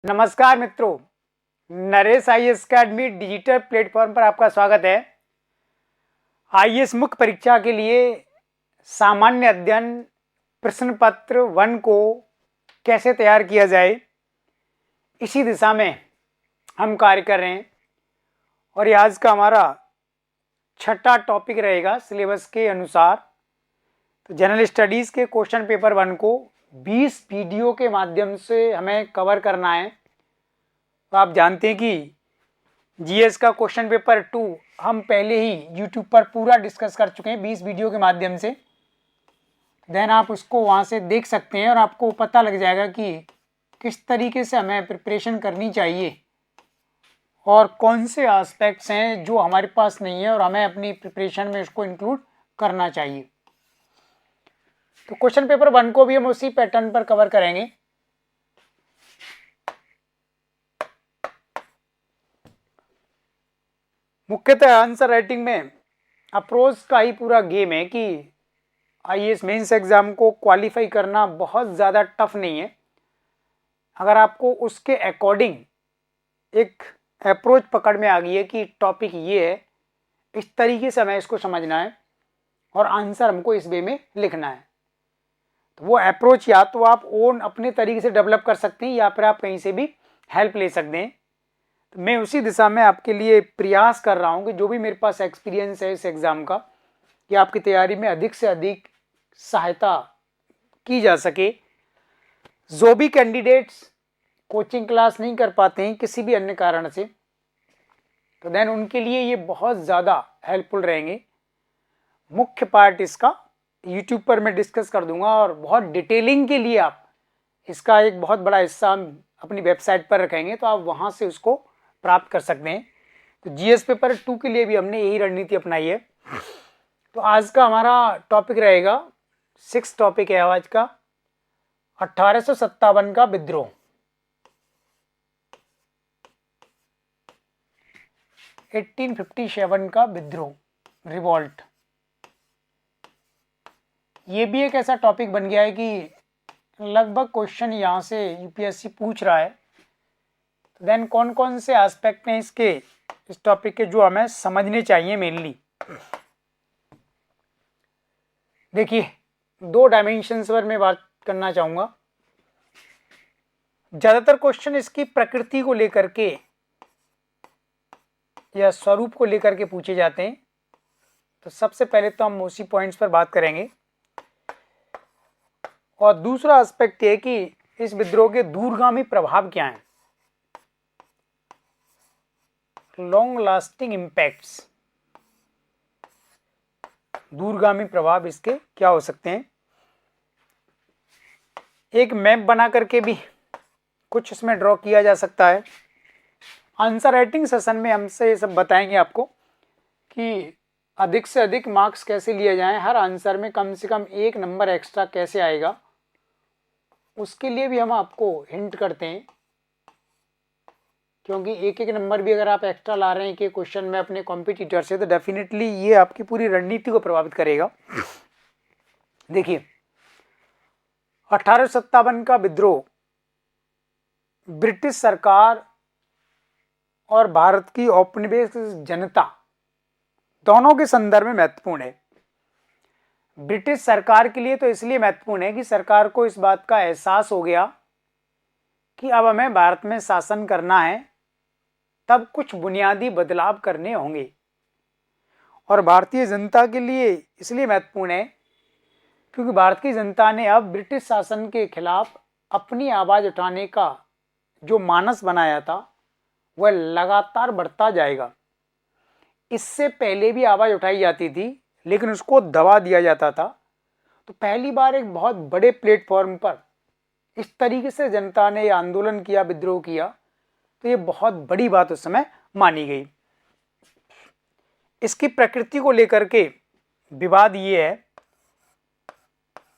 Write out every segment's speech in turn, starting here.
नमस्कार मित्रों, Naresh IAS academy digital platform पर आपका स्वागत है। आईएएस मुख्य परीक्षा के लिए सामान्य अध्ययन प्रश्न पत्र 1 को कैसे तैयार किया जाए, इसी दिशा में हम कार्य कर रहे हैं। और ये आज का हमारा छठा टॉपिक रहेगा सिलेबस के अनुसार। तो जनरल स्टडीज़ के क्वेश्चन पेपर 1 को 20 वीडियो के माध्यम से हमें कवर करना है। तो आप जानते हैं कि जीएस का क्वेश्चन पेपर 2 हम पहले ही यूट्यूब पर पूरा डिस्कस कर चुके हैं 20 वीडियो के माध्यम से। देन आप उसको वहाँ से देख सकते हैं और आपको पता लग जाएगा कि किस तरीके से हमें प्रिपरेशन करनी चाहिए और कौन से एस्पेक्ट्स हैं जो हमारे पास नहीं है और हमें अपनी प्रिपरेशन में उसको इंक्लूड करना चाहिए। तो क्वेश्चन पेपर 1 को भी हम उसी पैटर्न पर कवर करेंगे। मुख्यतः आंसर राइटिंग में अप्रोच का ही पूरा गेम है कि आईएएस मेंस एग्जाम को क्वालिफाई करना बहुत ज़्यादा टफ नहीं है। अगर आपको उसके अकॉर्डिंग एक अप्रोच पकड़ में आ गई है कि टॉपिक ये है, इस तरीके से हमें इसको समझना है और आंसर हमको इस वे में लिखना है, तो वो अप्रोच या तो आप ओन अपने तरीके से डेवलप कर सकते हैं या फिर आप कहीं से भी हेल्प ले सकते हैं। तो मैं उसी दिशा में आपके लिए प्रयास कर रहा हूं कि जो भी मेरे पास एक्सपीरियंस है इस एग्ज़ाम का, कि आपकी तैयारी में अधिक से अधिक सहायता की जा सके। जो भी कैंडिडेट्स कोचिंग क्लास नहीं कर पाते हैं किसी भी अन्य कारण से, तो देन उनके लिए ये बहुत ज़्यादा हेल्पफुल रहेंगे। मुख्य पार्ट इसका यूट्यूब पर मैं डिस्कस कर दूंगा और बहुत डिटेलिंग के लिए आप इसका एक बहुत बड़ा हिस्सा हम अपनी वेबसाइट पर रखेंगे, तो आप वहाँ से उसको प्राप्त कर सकते हैं। तो जीएस पेपर 2 के लिए भी हमने यही रणनीति अपनाई है। तो आज का हमारा टॉपिक रहेगा, 6 टॉपिक है आज का, 1857 का विद्रोह। 1857 का विद्रोह, रिवॉल्ट। ये भी एक ऐसा टॉपिक बन गया है कि लगभग क्वेश्चन यहाँ से यूपीएससी पूछ रहा है। तो देन कौन कौन से एस्पेक्ट हैं इसके, इस टॉपिक के, जो हमें समझने चाहिए मेनली। देखिए, 2 डायमेंशंस पर मैं बात करना चाहूँगा। ज़्यादातर क्वेश्चन इसकी प्रकृति को लेकर के या स्वरूप को लेकर के पूछे जाते हैं। तो सबसे पहले तो हम उसी पॉइंट्स पर बात करेंगे। और दूसरा एस्पेक्ट ये कि इस विद्रोह के दूरगामी प्रभाव क्या हैं, लॉन्ग लास्टिंग इम्पैक्ट्स, दूरगामी प्रभाव इसके क्या हो सकते हैं। एक मैप बना करके भी कुछ इसमें ड्रॉ किया जा सकता है। आंसर राइटिंग सेशन में हमसे ये सब बताएंगे आपको कि अधिक से अधिक मार्क्स कैसे लिए जाएं, हर आंसर में कम से कम 1 नंबर एक्स्ट्रा कैसे आएगा, उसके लिए भी हम आपको हिंट करते हैं। क्योंकि एक नंबर भी अगर आप एक्स्ट्रा ला रहे हैं कि क्वेश्चन में अपने कॉम्पिटिटर से, तो डेफिनेटली ये आपकी पूरी रणनीति को प्रभावित करेगा। देखिए, 1857 का विद्रोह ब्रिटिश सरकार और भारत की औपनिवेशिक जनता दोनों के संदर्भ में महत्वपूर्ण है। ब्रिटिश सरकार के लिए तो इसलिए महत्वपूर्ण है कि सरकार को इस बात का एहसास हो गया कि अब हमें भारत में शासन करना है, तब कुछ बुनियादी बदलाव करने होंगे। और भारतीय जनता के लिए इसलिए महत्वपूर्ण है क्योंकि भारत की जनता ने अब ब्रिटिश शासन के खिलाफ अपनी आवाज़ उठाने का जो मानस बनाया था वह लगातार बढ़ता जाएगा। इससे पहले भी आवाज़ उठाई जाती थी लेकिन उसको दबा दिया जाता था। तो पहली बार एक बहुत बड़े प्लेटफॉर्म पर इस तरीके से जनता ने आंदोलन किया, विद्रोह किया, तो ये बहुत बड़ी बात उस समय मानी गई। इसकी प्रकृति को लेकर के विवाद ये है,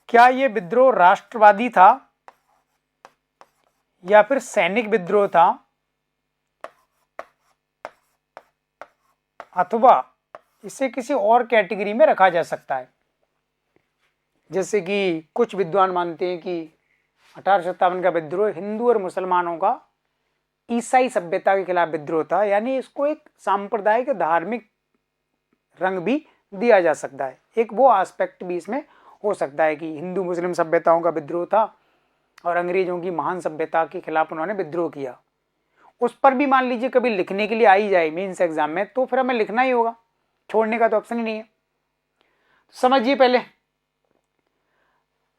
क्या ये विद्रोह राष्ट्रवादी था या फिर सैनिक विद्रोह था, अथवा इसे किसी और कैटेगरी में रखा जा सकता है। जैसे कि कुछ विद्वान मानते हैं कि 1857 का विद्रोह हिंदू और मुसलमानों का ईसाई सभ्यता के खिलाफ विद्रोह था, यानी इसको एक सांप्रदायिक धार्मिक रंग भी दिया जा सकता है। एक वो एस्पेक्ट भी इसमें हो सकता है कि हिंदू मुस्लिम सभ्यताओं का विद्रोह था और अंग्रेजों की महान सभ्यता के खिलाफ उन्होंने विद्रोह किया। उस पर भी मान लीजिए कभी लिखने के लिए आई जाए मेंस एग्जाम में, तो फिर हमें लिखना ही होगा, छोड़ने का तो ऑप्शन ही नहीं है। समझिए पहले,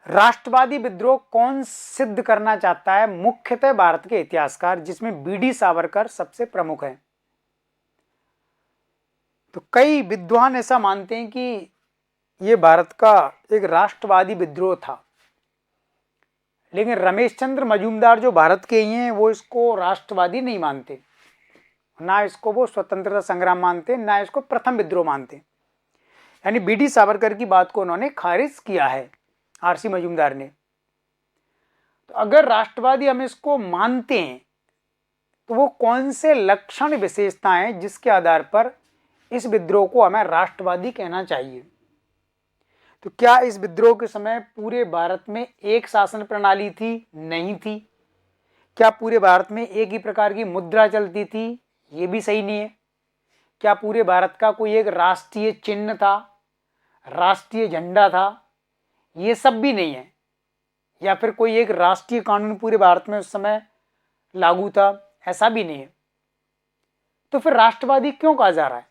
राष्ट्रवादी विद्रोह कौन सिद्ध करना चाहता है? मुख्यतः भारत के इतिहासकार, जिसमें बीडी सावरकर सबसे प्रमुख है। तो कई विद्वान ऐसा मानते हैं कि यह भारत का एक राष्ट्रवादी विद्रोह था, लेकिन रमेश चंद्र मजूमदार जो भारत के ही हैं वो इसको राष्ट्रवादी नहीं मानते, ना इसको वो स्वतंत्रता संग्राम मानते, ना इसको प्रथम विद्रोह मानते। यानी बीडी सावरकर की बात को उन्होंने खारिज किया है आरसी मजूमदार ने। तो अगर राष्ट्रवादी हम इसको मानते हैं तो वो कौन से लक्षण विशेषताएं जिसके आधार पर इस विद्रोह को हमें राष्ट्रवादी कहना चाहिए? तो क्या इस विद्रोह के समय पूरे भारत में एक शासन प्रणाली थी? नहीं थी। क्या पूरे भारत में एक ही प्रकार की मुद्रा चलती थी? ये भी सही नहीं है। क्या पूरे भारत का कोई एक राष्ट्रीय चिन्ह था, राष्ट्रीय झंडा था? ये सब भी नहीं है। या फिर कोई एक राष्ट्रीय कानून पूरे भारत में उस समय लागू था? ऐसा भी नहीं है। तो फिर राष्ट्रवादी क्यों कहा जा रहा है?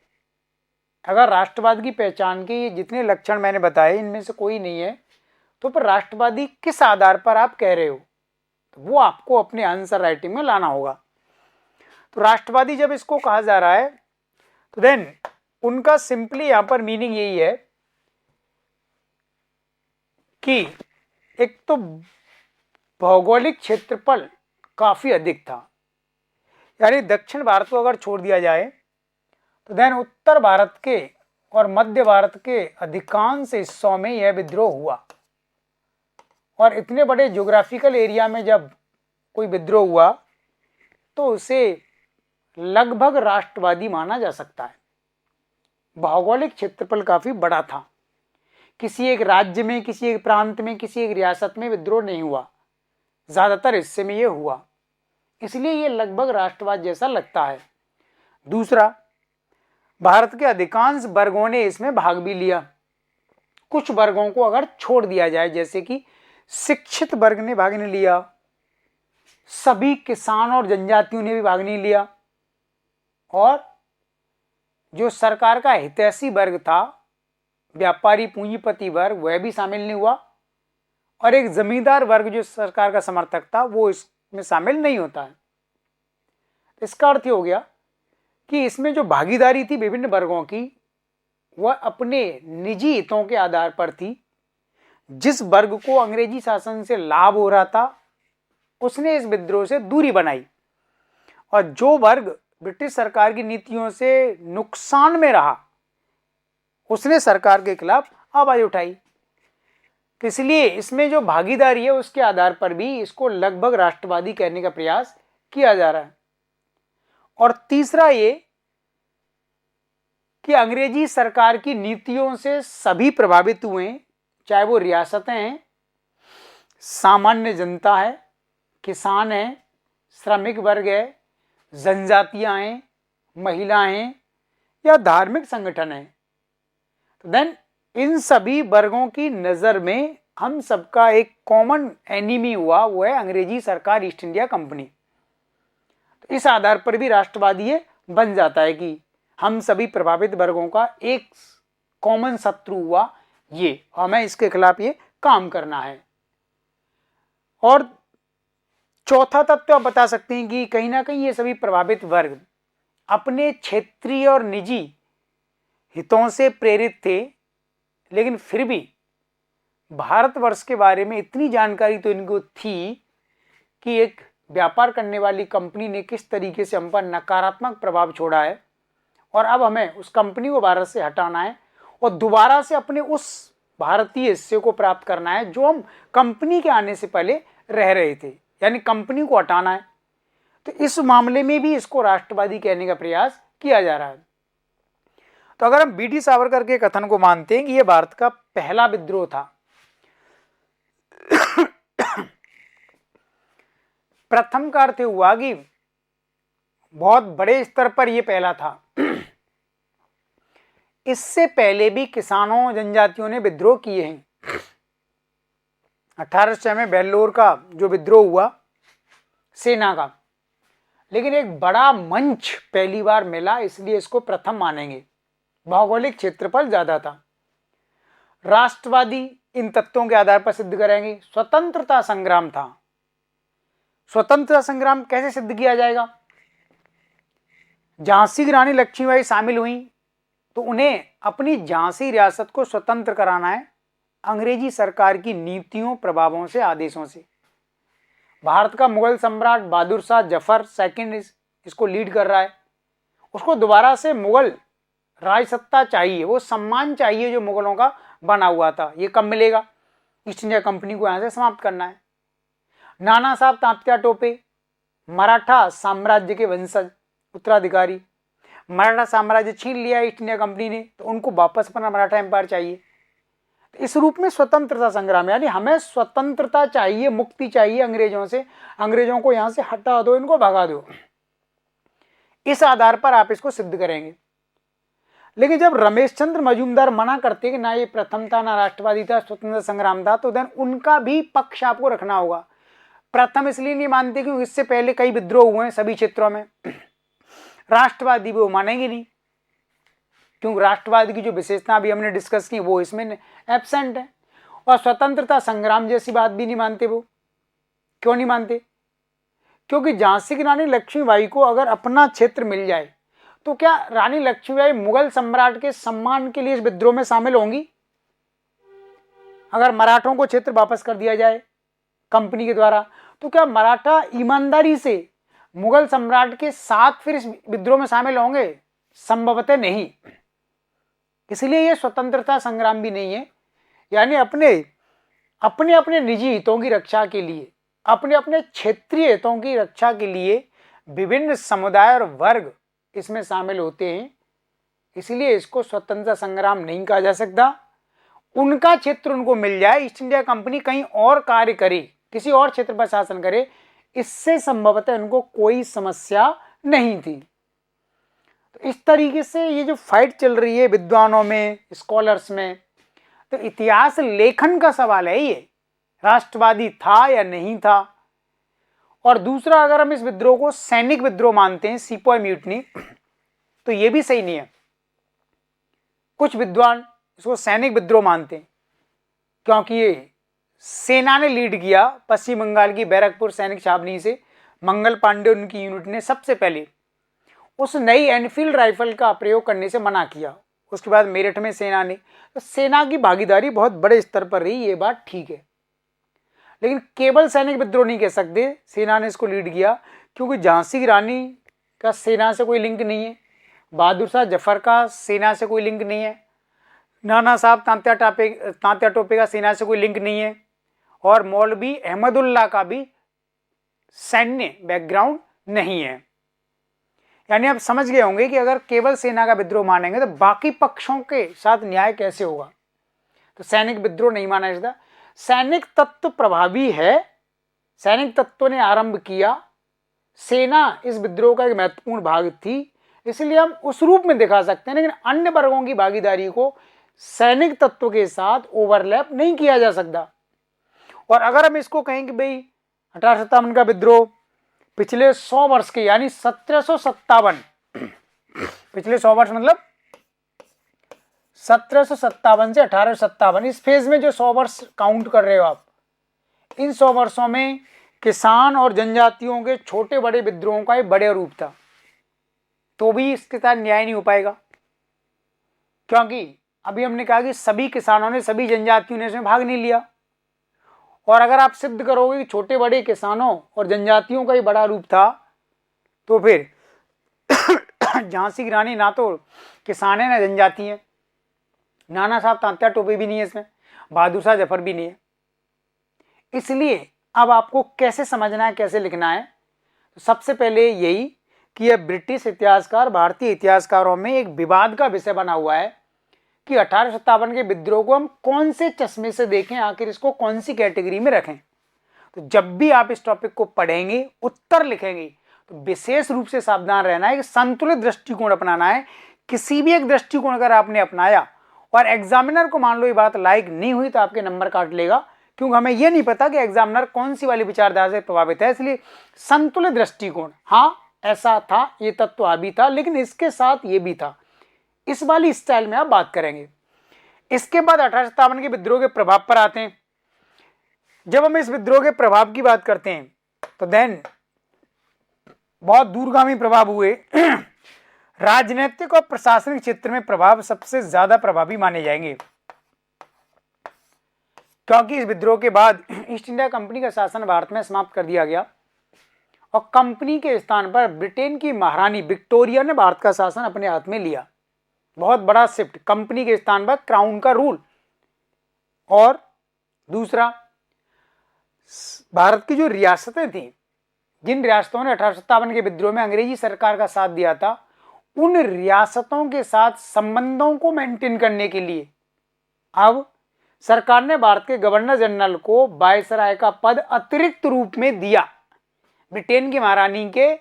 अगर राष्ट्रवाद की पहचान के ये जितने लक्षण मैंने बताए इनमें से कोई नहीं है, तो फिर राष्ट्रवादी किस आधार पर आप कह रहे हो? तो वो आपको अपने आंसर राइटिंग में लाना होगा। तो राष्ट्रवादी जब इसको कहा जा रहा है तो देन उनका सिंपली यहां पर मीनिंग यही है कि एक तो भौगोलिक क्षेत्रफल काफी अधिक था, यानी दक्षिण भारत को अगर छोड़ दिया जाए तो देन उत्तर भारत के और मध्य भारत के अधिकांश हिस्सों में यह विद्रोह हुआ। और इतने बड़े ज्योग्राफिकल एरिया में जब कोई विद्रोह हुआ तो उसे लगभग राष्ट्रवादी माना जा सकता है। भौगोलिक क्षेत्रफल काफी बड़ा था, किसी एक राज्य में, किसी एक प्रांत में, किसी एक रियासत में विद्रोह नहीं हुआ, ज्यादातर हिस्से में यह हुआ, इसलिए यह लगभग राष्ट्रवाद जैसा लगता है। दूसरा, भारत के अधिकांश वर्गों ने इसमें भाग भी लिया। कुछ वर्गों को अगर छोड़ दिया जाए, जैसे कि शिक्षित वर्ग ने भाग नहीं लिया, सभी किसान और जनजातियों ने भी भाग नहीं लिया, और जो सरकार का हितैषी वर्ग था, व्यापारी पूंजीपति वर्ग, वह भी शामिल नहीं हुआ, और एक जमींदार वर्ग जो सरकार का समर्थक था वो इसमें शामिल नहीं होता है। इसका अर्थ हो गया कि इसमें जो भागीदारी थी विभिन्न वर्गों की, वह अपने निजी हितों के आधार पर थी। जिस वर्ग को अंग्रेजी शासन से लाभ हो रहा था उसने इस विद्रोह से दूरी बनाई, और जो वर्ग ब्रिटिश सरकार की नीतियों से नुकसान में रहा उसने सरकार के खिलाफ आवाज उठाई। तो इसलिए इसमें जो भागीदारी है उसके आधार पर भी इसको लगभग राष्ट्रवादी कहने का प्रयास किया जा रहा है। और तीसरा ये कि अंग्रेजी सरकार की नीतियों से सभी प्रभावित हुए, चाहे वो रियासतें हैं, सामान्य जनता है, किसान है, श्रमिक वर्ग है, जनजातियां हैं, महिलाएं हैं, या धार्मिक संगठन है। तो देन इन सभी वर्गों की नजर में हम सबका एक कॉमन एनिमी हुआ, वो है अंग्रेजी सरकार, ईस्ट इंडिया कंपनी। तो इस आधार पर भी राष्ट्रवादी ये बन जाता है कि हम सभी प्रभावित वर्गों का एक कॉमन शत्रु हुआ ये, हमें इसके खिलाफ ये काम करना है। और चौथा तत्व आप बता सकते हैं कि कहीं ना कहीं ये सभी प्रभावित वर्ग अपने क्षेत्रीय और निजी हितों से प्रेरित थे, लेकिन फिर भी भारतवर्ष के बारे में इतनी जानकारी तो इनको थी कि एक व्यापार करने वाली कंपनी ने किस तरीके से हम पर नकारात्मक प्रभाव छोड़ा है, और अब हमें उस कंपनी को भारत से हटाना है और दोबारा से अपने उस भारतीय हिस्से को प्राप्त करना है जो हम कंपनी के आने से पहले रह रहे थे, यानी कंपनी को हटाना है। तो इस मामले में भी इसको राष्ट्रवादी कहने का प्रयास किया जा रहा है। तो अगर हम बीडी सावरकर के कथन को मानते हैं कि यह भारत का पहला विद्रोह था, प्रथम का अर्थ हुआ कि बहुत बड़े स्तर पर यह पहला था। इससे पहले भी किसानों जनजातियों ने विद्रोह किए हैं। 1806 में वेल्लोर का जो विद्रोह हुआ सेना का, लेकिन एक बड़ा मंच पहली बार मिला, इसलिए इसको प्रथम मानेंगे। भौगोलिक क्षेत्रफल ज्यादा था। राष्ट्रवादी इन तत्वों के आधार पर सिद्ध करेंगे। स्वतंत्रता संग्राम था। स्वतंत्रता संग्राम कैसे सिद्ध किया जाएगा? झांसी की रानी लक्ष्मीबाई शामिल हुई तो उन्हें अपनी झांसी रियासत को स्वतंत्र कराना है अंग्रेजी सरकार की नीतियों, प्रभावों से, आदेशों से। भारत का मुगल सम्राट बहादुर शाह जफर सेकंड इसको लीड कर रहा है। उसको दोबारा से मुगल राजसत्ता चाहिए, वो सम्मान चाहिए जो मुगलों का बना हुआ था। ये कब मिलेगा? ईस्ट इंडिया कंपनी को यहां से समाप्त करना है। नाना साहब तात्या टोपे मराठा साम्राज्य के वंशज, उत्तराधिकारी। मराठा साम्राज्य छीन लिया ईस्ट इंडिया कंपनी ने, तो उनको वापस अपना मराठा एम्पायर चाहिए। तो इस रूप में स्वतंत्रता संग्राम, यानी हमें स्वतंत्रता चाहिए, मुक्ति चाहिए अंग्रेजों से, अंग्रेजों को यहां से हटा दो, इनको भगा दो। इस आधार पर आप इसको सिद्ध करेंगे। लेकिन जब रमेश चंद्र मजूमदार मना करते कि ना ये प्रथम था, ना राष्ट्रवादी था, स्वतंत्रता संग्राम था, तो देन उनका भी पक्ष आपको रखना होगा। प्रथम इसलिए नहीं मानते क्योंकि इससे पहले कई विद्रोह हुए हैं सभी क्षेत्रों में। राष्ट्रवादी भी वो मानेंगे नहीं, क्योंकि राष्ट्रवाद की जो विशेषता अभी हमने डिस्कस की वो इसमें एब्सेंट है। और स्वतंत्रता संग्राम जैसी बात भी नहीं मानते वो। क्यों नहीं मानते? क्योंकि झांसी की रानी लक्ष्मीबाई को अगर अपना क्षेत्र मिल जाए तो क्या रानी लक्ष्मीबाई मुगल सम्राट के सम्मान के लिए इस विद्रोह में शामिल होंगी? अगर मराठों को क्षेत्र वापस कर दिया जाए कंपनी के द्वारा, तो क्या मराठा ईमानदारी से मुगल सम्राट के साथ फिर इस विद्रोह में शामिल होंगे? संभवतः नहीं। इसलिए यह स्वतंत्रता संग्राम भी नहीं है। यानी अपने अपने अपने निजी हितों की रक्षा के लिए, अपने अपने क्षेत्रीय हितों की रक्षा के लिए विभिन्न समुदाय और वर्ग इसमें शामिल होते हैं। इसलिए इसको स्वतंत्रता संग्राम नहीं कहा जा सकता। उनका क्षेत्र उनको मिल जाए, ईस्ट इंडिया कंपनी कहीं और कार्य करे, किसी और क्षेत्र पर शासन करे, इससे संभवतः उनको कोई समस्या नहीं थी। तो इस तरीके से ये जो फाइट चल रही है विद्वानों में, स्कॉलर्स में, तो इतिहास लेखन का सवाल है ये, राष्ट्रवादी था या नहीं था। और दूसरा, अगर हम इस विद्रोह को सैनिक विद्रोह मानते हैं, सिपोय म्यूटनी, तो ये भी सही नहीं है। कुछ विद्वान इसको सैनिक विद्रोह मानते हैं क्योंकि ये सेना ने लीड किया। पश्चिम बंगाल की बैरकपुर सैनिक छावनी से मंगल पांडे उनकी यूनिट ने सबसे पहले उस नई एनफील्ड राइफल का प्रयोग करने से मना किया। उसके बाद मेरठ में सेना ने, तो सेना की भागीदारी बहुत बड़े स्तर पर रही, ये बात ठीक है। लेकिन केवल सैनिक विद्रोह नहीं कह सकते, सेना ने इसको लीड किया क्योंकि झांसी की रानी का सेना से कोई लिंक नहीं है, बहादुर शाह जफर का सेना से कोई लिंक नहीं है, नाना साहब तात्या टोपे का सेना से कोई लिंक नहीं है, और मौलवी अहमदुल्ला का भी सैन्य बैकग्राउंड नहीं है। यानी आप समझ गए होंगे कि अगर केवल सेना का विद्रोह मानेंगे तो बाकी पक्षों के साथ न्याय कैसे होगा। तो सैनिक विद्रोह नहीं माना जाता। सैनिक तत्व प्रभावी है, सैनिक तत्वों ने आरंभ किया, सेना इस विद्रोह का एक महत्वपूर्ण भाग थी, इसलिए हम उस रूप में दिखा सकते हैं। लेकिन अन्य वर्गों की भागीदारी को सैनिक तत्व के साथ ओवरलैप नहीं किया जा सकता। और अगर हम इसको कहें कि भाई 1857 का विद्रोह पिछले 100 वर्ष के, यानी 1757, पिछले 100 वर्ष मतलब 1757 से 1857, इस फेज में जो 100 वर्ष काउंट कर रहे हो आप, इन 100 वर्षों में किसान और जनजातियों के छोटे बड़े विद्रोहों का एक बड़े रूप था, तो भी इसके साथ न्याय नहीं हो पाएगा। क्योंकि अभी हमने कहा कि सभी किसानों ने, सभी जनजातियों ने इसमें भाग नहीं लिया। और अगर आप सिद्ध करोगे कि छोटे बड़े किसानों और जनजातियों का ही बड़ा रूप था, तो फिर झांसी की रानी ना तो किसान है ना जनजाति है, नाना साहब तात्या टोपे भी नहीं है इसमें, बहादुर शाह जफर भी नहीं है। इसलिए अब आपको कैसे समझना है, कैसे लिखना है, तो सबसे पहले यही कि यह ब्रिटिश इतिहासकार, भारतीय इतिहासकारों में एक विवाद का विषय बना हुआ है कि 1857 के विद्रोह को हम कौन से चश्मे से देखें, आखिर इसको कौन सी कैटेगरी में रखें। तो जब भी आप इस टॉपिक को पढ़ेंगे, उत्तर लिखेंगे, तो विशेष रूप से सावधान रहना है कि संतुलित दृष्टिकोण अपनाना है। किसी भी एक दृष्टिकोण अगर आपने अपनाया और एग्जामिनर को मान लो ये बात लाइक नहीं हुई तो आपके नंबर काट लेगा, क्योंकि हमें यह नहीं पता कि एग्जामिनर कौन सी वाली विचारधारा से प्रभावित है। इसलिए संतुलित दृष्टिकोण, हाँ ऐसा था, ये तत्व हावी था, लेकिन इसके साथ ये भी था, इस वाली स्टाइल में आप बात करेंगे। इसके बाद 1857 के विद्रोह के प्रभाव पर आते हैं। जब हम इस विद्रोह के प्रभाव की बात करते हैं तो देन बहुत दूरगामी प्रभाव हुए। राजनीतिक और प्रशासनिक क्षेत्र में प्रभाव सबसे ज्यादा प्रभावी माने जाएंगे, क्योंकि इस विद्रोह के बाद ईस्ट इंडिया कंपनी का शासन भारत में समाप्त कर दिया गया और कंपनी के स्थान पर ब्रिटेन की महारानी विक्टोरिया ने भारत का शासन अपने हाथ में लिया। बहुत बड़ा शिफ्ट, कंपनी के स्थान पर क्राउन का रूल। और दूसरा, भारत की जो रियासतें थी, जिन रियासतों ने 1857 के विद्रोह में अंग्रेजी सरकार का साथ दिया था, उन रियासतों के साथ संबंधों को मेंटेन करने के लिए अब सरकार ने भारत के गवर्नर जनरल को वायसराय का पद अतिरिक्त रूप में दिया। ब्रिटेन की महारानी के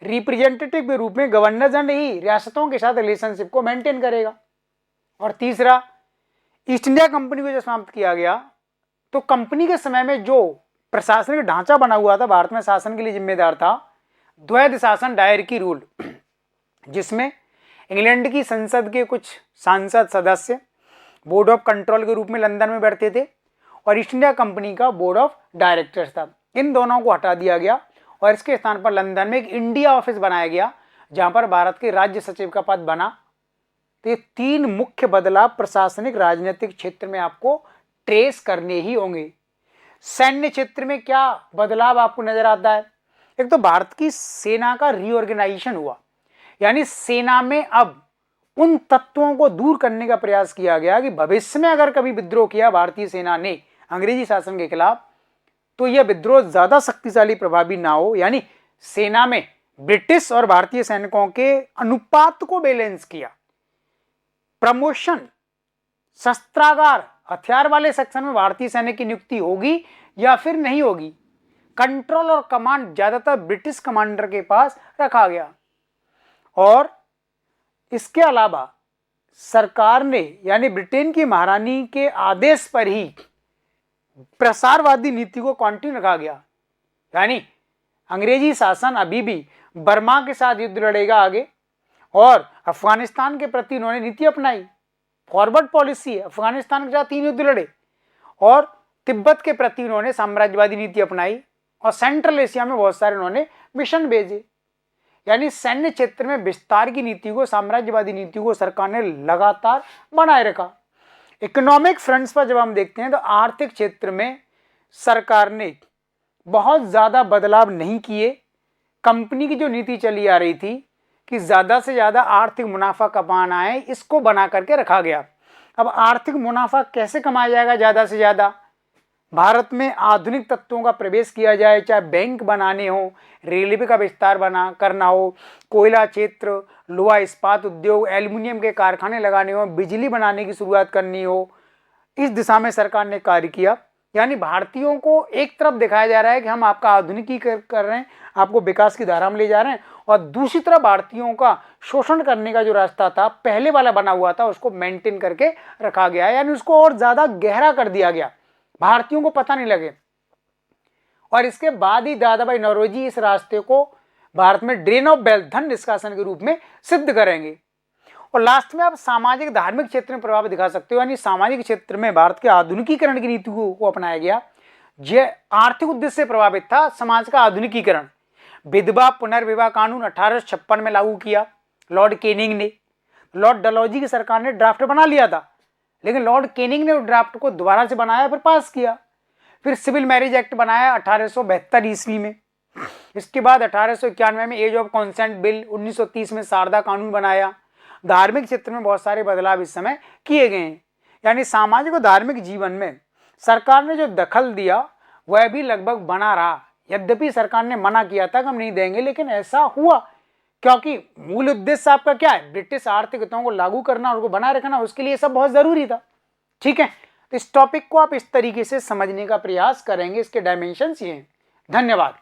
रिप्रेजेंटेटिव के रूप में गवर्नर जनरल ही रियासतों के साथ रिलेशनशिप को मेंटेन करेगा। और तीसरा, ईस्ट इंडिया कंपनी को जब समाप्त किया गया तो कंपनी के समय में जो प्रशासनिक ढांचा बना हुआ था भारत में शासन के लिए जिम्मेदार था द्वैध शासन डायरकी रूल, जिसमें इंग्लैंड की संसद के कुछ सांसद सदस्य बोर्ड ऑफ कंट्रोल के रूप में लंदन में बैठते थे और ईस्ट इंडिया कंपनी का बोर्ड ऑफ डायरेक्टर्स था। इन दोनों को हटा दिया गया और इसके स्थान पर लंदन में एक इंडिया ऑफिस बनाया गया, जहां पर भारत के राज्य सचिव का पद बना। तो ये तीन मुख्य बदलाव प्रशासनिक राजनीतिक क्षेत्र में आपको ट्रेस करने ही होंगे। सैन्य क्षेत्र में क्या बदलाव आपको नजर आता है? एक तो भारत की सेना का रीऑर्गेनाइजेशन हुआ, यानी सेना में अब उन तत्वों को दूर करने का प्रयास किया गया कि भविष्य में अगर कभी विद्रोह किया भारतीय सेना ने अंग्रेजी शासन के खिलाफ तो यह विद्रोह ज्यादा शक्तिशाली प्रभावी ना हो। यानी सेना में ब्रिटिश और भारतीय सैनिकों के अनुपात को बैलेंस किया। प्रमोशन, शस्त्रागार, हथियार वाले सेक्शन में भारतीय सैनिक की नियुक्ति होगी या फिर नहीं होगी, कंट्रोल और कमांड ज्यादातर ब्रिटिश कमांडर के पास रखा गया। और इसके अलावा सरकार ने यानी ब्रिटेन की महारानी के आदेश पर ही प्रसारवादी नीति को कंटिन्यू रखा गया। यानी अंग्रेजी शासन अभी भी बर्मा के साथ युद्ध लड़ेगा आगे, और अफगानिस्तान के प्रति उन्होंने नीति अपनाई, फॉरवर्ड पॉलिसी है, अफगानिस्तान के साथ 3 युद्ध लड़े, और तिब्बत के प्रति उन्होंने साम्राज्यवादी नीति अपनाई, और सेंट्रल एशिया में बहुत सारे उन्होंने मिशन भेजे। यानी सैन्य क्षेत्र में विस्तार की नीति को, साम्राज्यवादी नीति को सरकार ने लगातार बनाए रखा। इकोनॉमिक फ्रंट्स पर जब हम देखते हैं तो आर्थिक क्षेत्र में सरकार ने बहुत ज्यादा बदलाव नहीं किए। कंपनी की जो नीति चली आ रही थी कि ज्यादा से ज्यादा आर्थिक मुनाफा कमाना है, इसको बना करके रखा गया। अब आर्थिक मुनाफा कैसे कमाया जाएगा ज्यादा से ज्यादा? भारत में आधुनिक तत्वों का प्रवेश किया जाए, चाहे बैंक बनाने हो, रेलवे का विस्तार करना हो, कोयला क्षेत्र, लोहा इस्पात उद्योग, एल्युमिनियम के कारखाने लगाने हो, बिजली बनाने की शुरुआत करनी हो, इस दिशा में सरकार ने कार्य किया। यानी भारतीयों को एक तरफ दिखाया जा रहा है कि हम आपका आधुनिकीकरण कर रहे हैं, आपको विकास की धारा में ले जा रहे हैं, और दूसरी तरफ भारतीयों का शोषण करने का जो रास्ता था पहले वाला बना हुआ था उसको मेंटेन करके रखा गया है। यानी उसको और ज्यादा गहरा कर दिया गया, भारतीयों को पता नहीं लगे। और इसके बाद ही दादाभाई नौरोजी इस रास्ते को भारत में ड्रेन ऑफ वेल्थ, धन निष्कासन के रूप में सिद्ध करेंगे। और लास्ट में आप सामाजिक धार्मिक क्षेत्र में प्रभाव दिखा सकते हो। यानी सामाजिक क्षेत्र में भारत के आधुनिकीकरण की नीति को अपनाया गया। यह आर्थिक उद्देश्य से प्रभावित था, समाज का आधुनिकीकरण। विधवा पुनर्विवाह कानून 1856 में लागू किया लॉर्ड केनिंग ने। लॉर्ड डलहौजी की सरकार ने ड्राफ्ट बना लिया था, लेकिन लॉर्ड केनिंग ने उस ड्राफ्ट को दोबारा से बनाया, फिर पास किया। फिर सिविल मैरिज एक्ट बनाया 1872 ईस्वी में। इसके बाद 1891 में एज ऑफ कॉन्सेंट बिल, 1930 में शारदा कानून बनाया। धार्मिक क्षेत्र में बहुत सारे बदलाव इस समय किए गए हैं। यानी सामाजिक और धार्मिक जीवन में सरकार ने जो दखल दिया वह भी लगभग बना रहा। यद्यपि सरकार ने मना किया था कि हम नहीं देंगे, लेकिन ऐसा हुआ क्योंकि मूल उद्देश्य आपका क्या है? ब्रिटिश आर्थिक हितों को लागू करना और उनको बनाए रखना, उसके लिए सब बहुत जरूरी था। ठीक है, तो इस टॉपिक को आप इस तरीके से समझने का प्रयास करेंगे। इसके डायमेंशंस ये हैं। धन्यवाद।